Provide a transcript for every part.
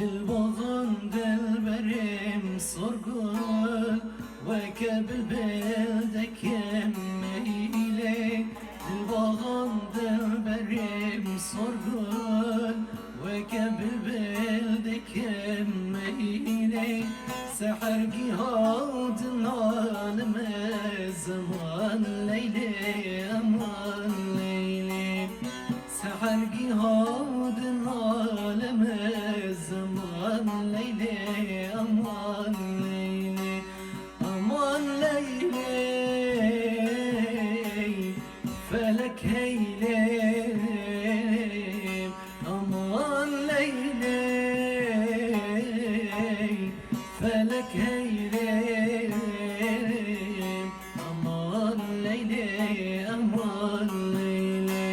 Dil bağın dilberim sorgul ve kebil bildekim meyle. Dil bağın dilberim sorgul ve kebil bildekim meyle. Seher gihadın alime zaman leyli aman leyli. Seher gihadın alime zaman leyli aman leyli. Aman leyli felek heyle. Aman leyli felek heyle. Aman leyli aman leyli.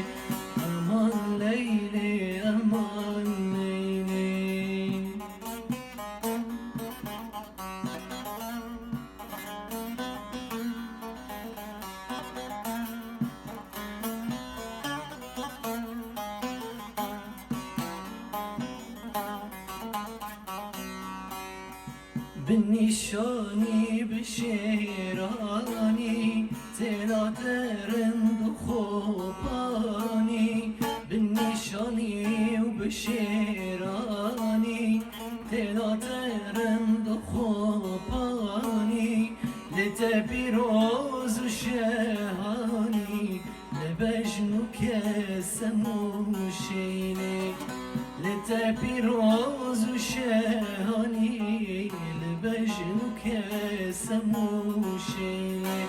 Aman leyli aman leyli. بالنشاني بشيراني تناثرن بخوباني بالنشاني وبشيراني تناثرن بخوباني لتبيروز وشهاني لبجنك سموشيني لتبيروز وشهاني لبجنك سموشيني.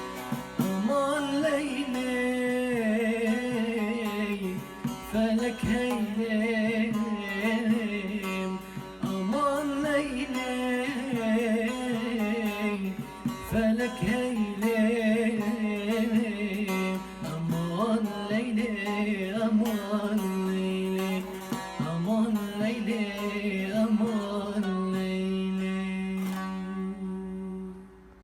أمان ليلي فلك هيلي.